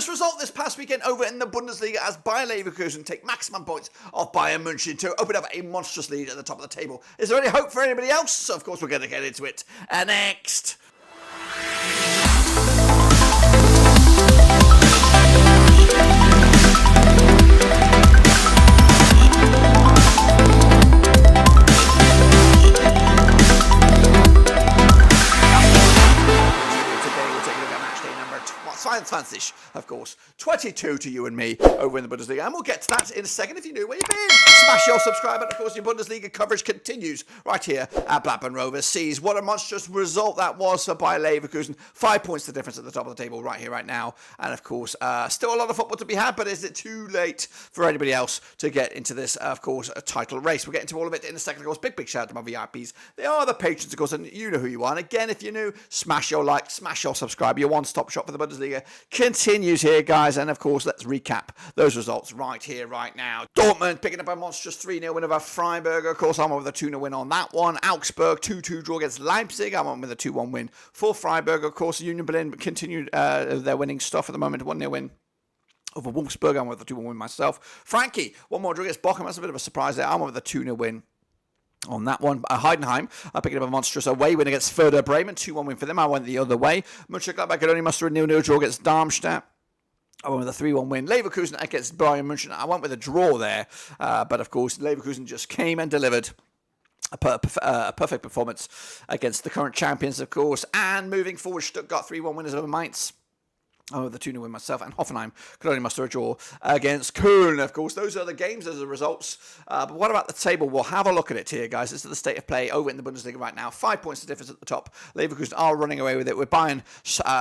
Tremendous result this past weekend over in the Bundesliga as Bayer Leverkusen take maximum points off Bayern München to open up a monstrous lead at the top of the table. Is there any hope for anybody else? Of course, we're going to get into it next. Fancy, of course, 22 to you and me over in the Bundesliga, and we'll get to that in a second. If you're new, where you been? Smash your subscribe button. Of course, your Bundesliga coverage continues right here at Blackburn Rovers Seas. What a monstrous result that was for Bayer Leverkusen. 5 points the difference at the top of the table right here, right now, and of course, still a lot of football to be had. But is it too late for anybody else to get into this, of course, a title race? We'll get into all of it in a second. Of course, big shout out to my VIPs. They are the patrons, of course, and you know who you are. And again, if you're new, smash your like, smash your subscribe. Your one-stop shop for the Bundesliga continues here, guys, and of course, let's recap those results right here, right now. Dortmund picking up a monstrous 3-0 win over Freiburg. Of course, I'm on with a 2-0 win on that one. Augsburg 2-2 draw against Leipzig. I'm on with a 2-1 win for Freiburg. Of course, Union Berlin continued their winning stuff at the moment. 1-0 win over Wolfsburg. I'm with a 2-1 win myself. Frankie, one more draw against Bochum. That's a bit of a surprise there. I'm on with a 2-0 win on that one. Heidenheim picking up a monstrous away win against Werder Bremen. 2-1 win for them. I went the other way. Mönchengladbach could only muster a 0-0 draw against Darmstadt. I went with a 3-1 win. Leverkusen against Bayern München. I went with a draw there. But of course, Leverkusen just came and delivered a perfect performance against the current champions, of course. And moving forward, Stuttgart 3-1 winners over Mainz. I'm with the 2-0 win myself, and Hoffenheim could only muster a draw against Köln. Of course, those are the games, those are the results. But what about the table? We'll have a look at it here, guys. This is the state of play over in the Bundesliga right now. 5 points the difference at the top. Leverkusen are running away with it. We're Bayern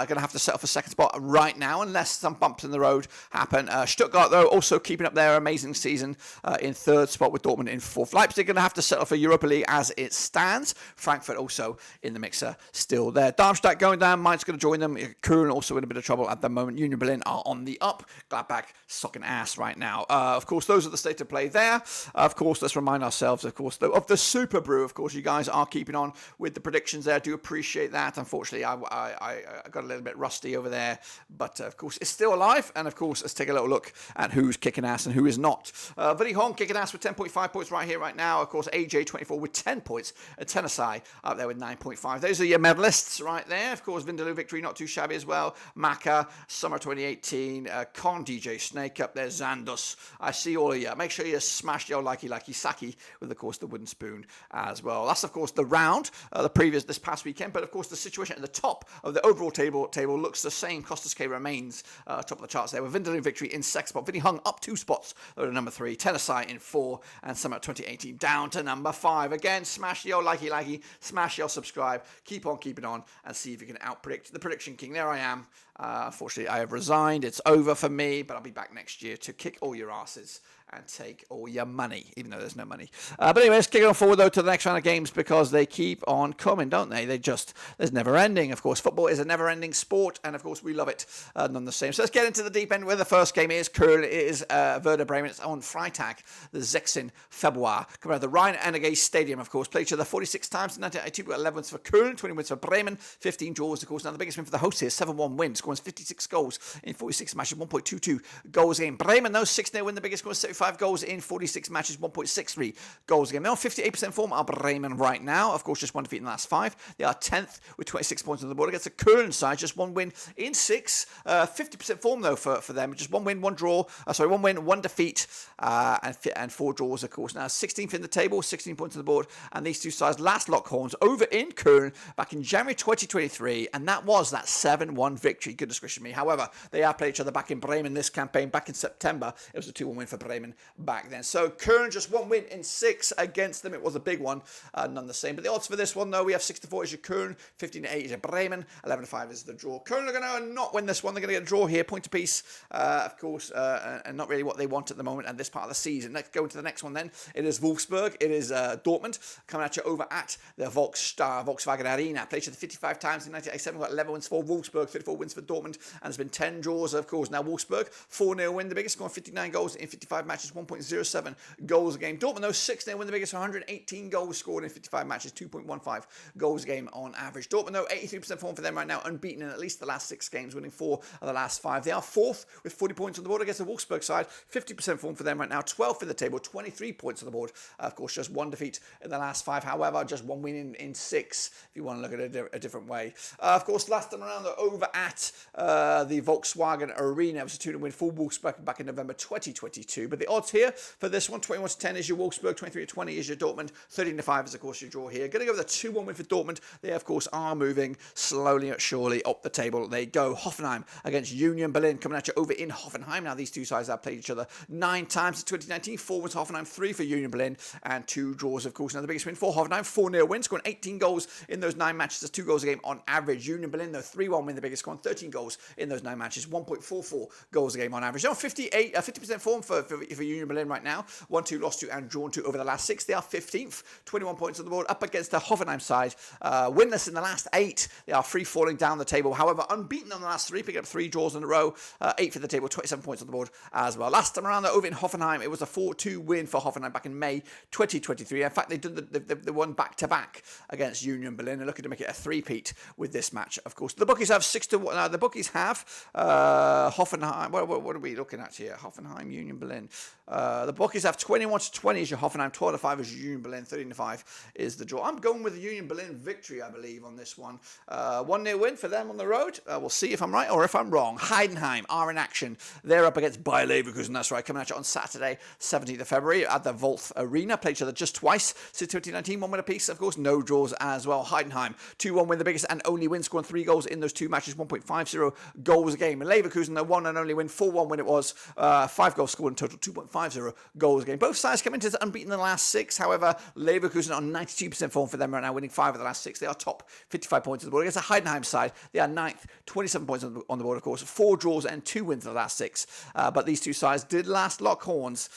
going to have to settle for second spot right now, unless some bumps in the road happen. Stuttgart, though, also keeping up their amazing season in third spot with Dortmund in fourth. Leipzig going to have to settle for Europa League as it stands. Frankfurt also in the mixer still there. Darmstadt going down. Mainz going to join them. Köln also in a bit of trouble at the moment. Union Berlin are on the up. Gladbach sucking ass right now. Of course, those are the state of play there. Of course, let's remind ourselves, of course, of the Super Brew. Of course, you guys are keeping on with the predictions there. I do appreciate that. Unfortunately, I got a little bit rusty over there. But, of course, it's still alive. And, of course, let's take a little look at who's kicking ass and who is not. Vinny Hong kicking ass with 10.5 points right here, right now. Of course, AJ24 with 10 points. And Tennessee up there with 9.5. Those are your medalists right there. Of course, Vindaloo victory, not too shabby as well. Maka, Summer 2018, Con DJ Snake up there, Zandos. I see all of you. Make sure you smash your likey Saki with, of course, the wooden spoon as well. That's, of course, the round, this past weekend. But, of course, the situation at the top of the overall table looks the same. Costas K remains top of the charts there with Vindaloo victory in second spot. Vinny Hung up 2 spots to number 3. Tennessee in 4, and Summer 2018 down to number 5. Again, smash your likey, smash your subscribe. Keep on keeping on and see if you can outpredict the Prediction King. There I am. Unfortunately, I have resigned. It's over for me, but I'll be back next year to kick all your asses and take all your money, even though there's no money. But anyway, let's kick on forward, though, to the next round of games because they keep on coming, don't they? There's never ending. Of course, football is a never-ending sport, and, of course, we love it none the same. So let's get into the deep end where the first game is. Köln is Werder Bremen. It's on Freitag, the 16. February. Coming out of the Rhein-Energie Stadium, of course. Played each other 46 times in 1982. We've got 11 wins for Köln, 20 wins for Bremen, 15 draws, of course. Now, the biggest win for the hosts here, 7-1 win, scoring 56 goals in 46 matches, 1.22 goals a game. Bremen, though, 6-0 win, the biggest, scoring 75 goals in 46 matches, 1.63 goals a game. They're on 58% form are Bremen right now. Of course, just one defeat in the last 5. They are 10th with 26 points on the board against the Köln side. Just one win in 6. 50% form, though, for them. Just one win, one win, one defeat, and 4 draws, of course. Now, 16th in the table, 16 points on the board. And these two sides last locked horns over in Köln back in January 2023. And that was that 7-1 victory. Goodness gracious me. However, they have played each other back in Bremen this campaign. Back in September, it was a 2-1 win for Bremen back then. So Köln just one win in 6 against them. It was a big one, none the same. But the odds for this one, though, we have 6-4 is your Köln, 15-8 is your Bremen, 11-5 is the draw. Köln are going to not win this one. They're going to get a draw here, point apiece, of course, and not really what they want at the moment at this part of the season. Let's go into the next one then. It is Wolfsburg. It is Dortmund coming at you over at the Volkswagen Arena. Played each other 55 times in 1987. Got 11 wins for Wolfsburg, 34 wins for Dortmund, and there's been 10 draws, of course. Now Wolfsburg, 4-0 win, the biggest, scoring 59 goals in 55 matches. matches, 1.07 goals a game. Dortmund, though, 6-0 win the biggest, 118 goals scored in 55 matches, 2.15 goals a game on average. Dortmund, though, 83% form for them right now, unbeaten in at least the last 6 games, winning 4 of the last 5. They are 4th with 40 points on the board against the Wolfsburg side, 50% form for them right now, 12th in the table, 23 points on the board. Of course, just 1 defeat in the last 5. However, just 1 win in 6, if you want to look at it a different way. Of course, last time around, they're over at the Volkswagen Arena. It was a 2-0 win for Wolfsburg back in November 2022. But the odds here for this one, 21-10 is your Wolfsburg, 23-20 is your Dortmund, 13-5 is, of course, your draw here. Going to go with a 2-1 win for Dortmund. They, of course, are moving slowly but surely up the table. They go. Hoffenheim against Union Berlin, coming at you over in Hoffenheim. Now, these two sides have played each other 9 times in 2019. 4 wins for Hoffenheim, 3 for Union Berlin, and 2 draws, of course. Now, the biggest win for Hoffenheim, 4-0 win, scoring 18 goals in those 9 matches. That's 2 goals a game on average. Union Berlin, though, 3-1 win, the biggest, scoring 13 goals in those 9 matches, 1.44 goals a game on average. Now, 50% form for Union Berlin right now. 1-2 lost to and drawn to over the last 6. They are 15th, 21 points on the board, up against the Hoffenheim side. Winless in the last 8. They are free falling down the table. However, unbeaten on the last 3, picking up 3 draws in a row. 8th for the table, 27 points on the board as well. Last time around, though, over in Hoffenheim, it was a 4-2 win for Hoffenheim back in May 2023. In fact, they did the one back-to-back against Union Berlin and looking to make it a 3-peat with this match. Of course, the bookies have 6-1. The bookies have Hoffenheim. What are we looking at here? Hoffenheim, Union Berlin. The bookies have 21-20 is your Hoffenheim, 12-5 is your Union Berlin, 13-5 is the draw. I'm going with the Union Berlin victory, I believe, on this one. 1-0 win for them on the road. We'll see if I'm right or if I'm wrong. Heidenheim are in action. They're up against Bayer Leverkusen. That's right, coming at you on Saturday, 17th of February at the Wolf Arena. Played each other just twice since 2019. 1 win apiece, of course, no draws as well. Heidenheim, 2-1 win, the biggest and only win, scoring 3 goals in those 2 matches, 1.50 goals a game. Leverkusen, the 1 and only win, 4-1 win it was. 5 goals scored in total, 2.50 goals a game. Both sides come into unbeaten in the last 6. However, Leverkusen on 92% form for them right now, winning 5 of the last 6. They are top, 55 points on the board. Against the Heidenheim side, they are 9th, 27 points on the board, of course. 4 draws and 2 wins in the last 6. But these two sides did last lock horns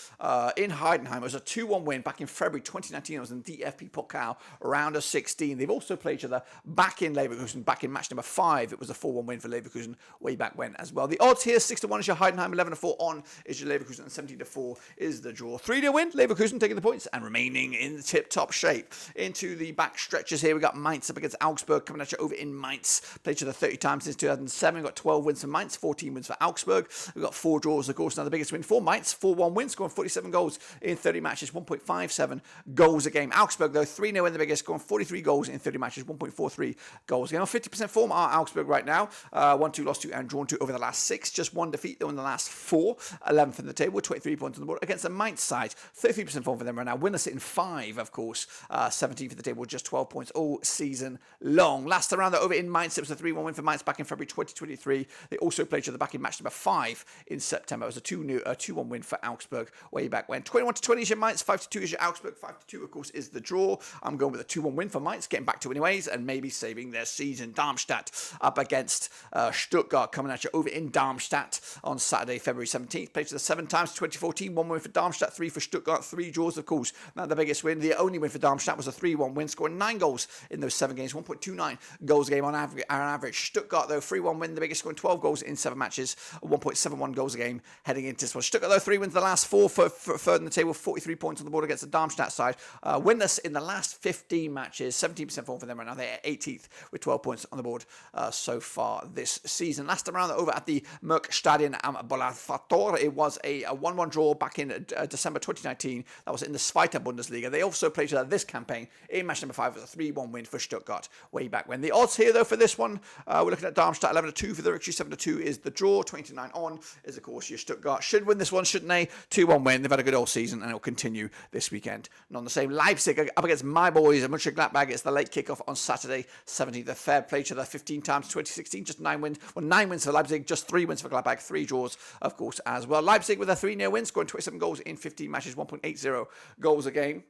in Heidenheim. It was a 2-1 win back in February 2019. It was in the DFB Pokal round of 16. They've also played each other back in Leverkusen, back in match number 5. It was a 4-1 win for Leverkusen way back when as well. The odds here, 6-1 is your Heidenheim, 11-4 on is your Leverkusen, and 17-4 is the draw. 3-0 win, Leverkusen taking the points and remaining in tip-top shape. Into the back stretches here, we got Mainz up against Augsburg, coming at you over in Mainz. Played each other 30 times since 2007. We've got 12 wins for Mainz, 14 wins for Augsburg. We've got 4 draws, of course. Now the biggest win for Mainz, 4-1 win, scoring 47 goals in 30 matches, 1.57 goals a game. Augsburg, though, 3-0 in the biggest, scoring 43 goals in 30 matches, 1.43 goals a game. On 50% form are Augsburg right now. 1-2 lost to and drawn to over the last 6. Just 1 defeat, though, in the last 4. 11th in the table, 23 points on the board. Against the Mainz side, 33% form for them right now. Winless in 5, of course. 17th for the table, just 12 points all season long. Last round, over in Mainz, it was a 3-1 win for Mainz back in February 2023. They also played each other back in match number 5 in September. It was a 2-1 win for Augsburg way back when. 21-20 is your Mainz, 5-2 is your Augsburg, 5-2, of course, is the draw. I'm going with a 2-1 win for Mainz, getting back to anyways, and maybe saving their season. Darmstadt up against Stuttgart, coming at you over in Darmstadt on Saturday, February 17th. Played each other 7 times, 2014, 1 win for Darmstadt, 3 for Stuttgart, 3 draws, of course. Now the biggest win, the only win for Darmstadt was a 3-1 win, scoring 9 goals in those 7 games, 1.29 goals a game on average. Stuttgart, though, 3-1 win, the biggest, scoring 12 goals in 7 matches, 1.71 goals a game heading into this one. Stuttgart, though, 3 wins the last 4 for third in the table, 43 points on the board against the Darmstadt side. Winless in the last 15 matches, 17% form for them right now. They're 18th with 12 points on the board so far this season. Last time around, over at the Merckstadion am Bollafator, it was a 1-1 draw back in December 2019. That was in the Zweite Bundesliga. They also played this campaign in match number 5 with a 3-1 win for Stuttgart way back when. The odds here, though, for this one, we're looking at Darmstadt 11-2 for the victory, 7-2 is the draw, 29 on is, of course, your Stuttgart. Should win this one, shouldn't they? 2-1 win. They've had a good all season, and it will continue this weekend. Not the same. Leipzig up against my boys at Mönchengladbach. It's the late kickoff on Saturday, 17th of Feb. Played each other 15 times, 2016, just 9 wins. Well, 9 wins for Leipzig, just 3 wins for Gladbach, 3 draws, of course, as well. Leipzig with a 3-0 win, scoring 27 goals in 15 matches, 1.80 goals a game.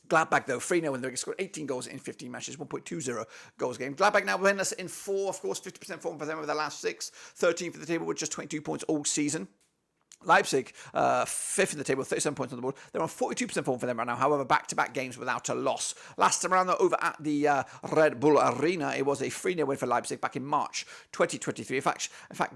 Gladbach, though, 3-0 win. They scored 18 goals in 15 matches, 1.20 goals a game. Gladbach now winless in 4, of course, 50% form for them over the last 6. 13 for the table with just 22 points all season. Leipzig, fifth in the table, 37 points on the board. They're on 42% form for them right now. However, back-to-back games without a loss. Last time around, though, over at the Red Bull Arena, it was a 3-0 win for Leipzig back in March 2023. In fact,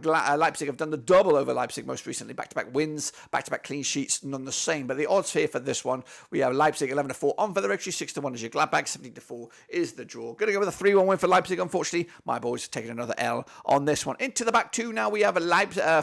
Leipzig have done the double over Leipzig most recently. Back-to-back wins, back-to-back clean sheets, none the same. But the odds here for this one, we have Leipzig 11-4 on for the victory, 6-1 is your Gladbach, 17-4 is the draw. Going to go with a 3-1 win for Leipzig, unfortunately. My boys taking another L on this one. Into the back two now, we have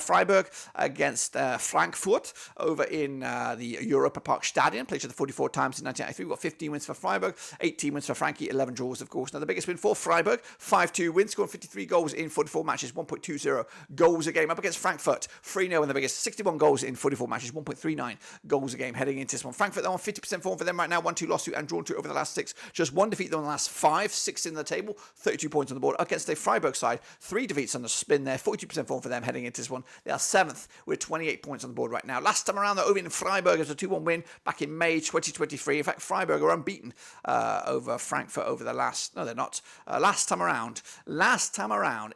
Freiburg against Frankfurt over in the Europa Park Stadion, played the 44 times in 1993. We've got 15 wins for Freiburg, 18 wins for Frankie, 11 draws, of course. Now, the biggest win for Freiburg, 5-2 win, scoring 53 goals in 44 matches, 1.20 goals a game. Up against Frankfurt, 3-0 in the biggest, 61 goals in 44 matches, 1.39 goals a game heading into this one. Frankfurt, they're on 50% form for them right now, 1-2 lost to and drawn to over the last 6. Just 1 defeat in the last 5, 6 in the table, 32 points on the board. Against the Freiburg side, 3 defeats on the spin there, 42% form for them heading into this one. They are 7th with 28 points on the board right now. Last time around, they're over in Freiburg. It was a 2-1 win back in May 2023. In fact, Freiburg are unbeaten over Frankfurt over the last... No, they're not. Last time around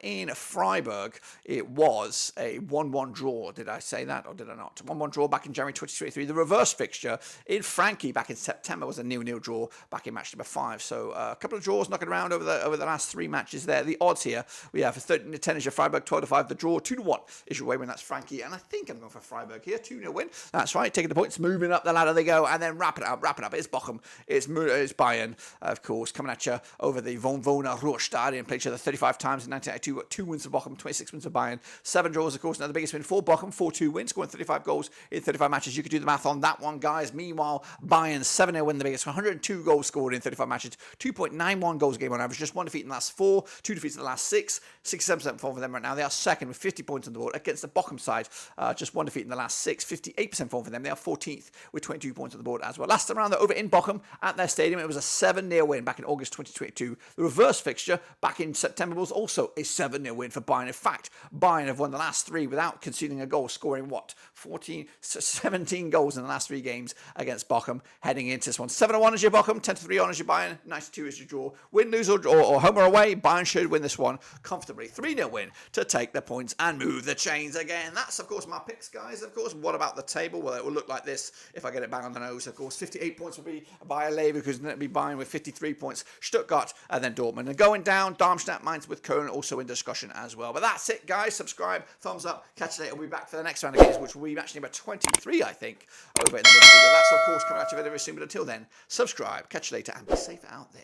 in Freiburg, it was a 1-1 draw. Did I say that or did I not? 1-1 draw back in January 2023. The reverse fixture in Frankie back in September was a 0-0 draw back in match number 5. So a couple of draws knocking around over the last 3 matches there. The odds here, we have 13-10 is your Freiburg, 12-5 the draw, 2-1 is your way win. That's Frankie. And I think I'm going for Freiburg here. 2-0 win. That's right. Taking the points, moving up the ladder they go, and then wrap it up. It's Bochum. It's Bayern, of course, coming at you over the Von Wona Ruhr Stadion. Played each other 35 times in 1992. Got 2 wins for Bochum, 26 wins for Bayern, 7 draws, of course. Now the biggest win for Bochum, 4-2 wins, scoring 35 goals in 35 matches. You could do the math on that one, guys. Meanwhile, Bayern 7-0 win the biggest, 102 goals scored in 35 matches, 2.91 goals a game on average. Just 1 defeat in the last 4, 2 defeats in the last 6, 67% form for them right now. They are second with 50 points on the board against the Bochum side. Just 1 defeat in the last 6, 58% form for them. They are 14th with 22 points on the board as well. Last time around, they're over in Bochum at their stadium. It was a 7-0 win back in August 2022. The reverse fixture back in September was also a 7-0 win for Bayern. In fact, Bayern have won the last 3 without conceding a goal, scoring 17 goals in the last 3 games against Bochum heading into this one. 7-1 is your Bochum, 10-3 on is your Bayern, 9-2 is your draw. Win, lose, or home or away, Bayern should win this one comfortably. 3-0 win to take the points and move the chains again. That's, of course, my picks, guys. Of course, what about the table? Well, it will look like this if I get it bang on the nose. Of course, 58 points will be Bayer Leverkusen, it'll be Bayern with 53 points, Stuttgart, and then Dortmund. And going down, Darmstadt, Mainz with Köln also in discussion as well. But that's it, guys. Subscribe, thumbs up, catch you later. We'll be back for the next round of games, which will be match number 23, I think, over in the Bundesliga. That's, of course, coming at you very, very soon. But until then, subscribe, catch you later, and be safe out there.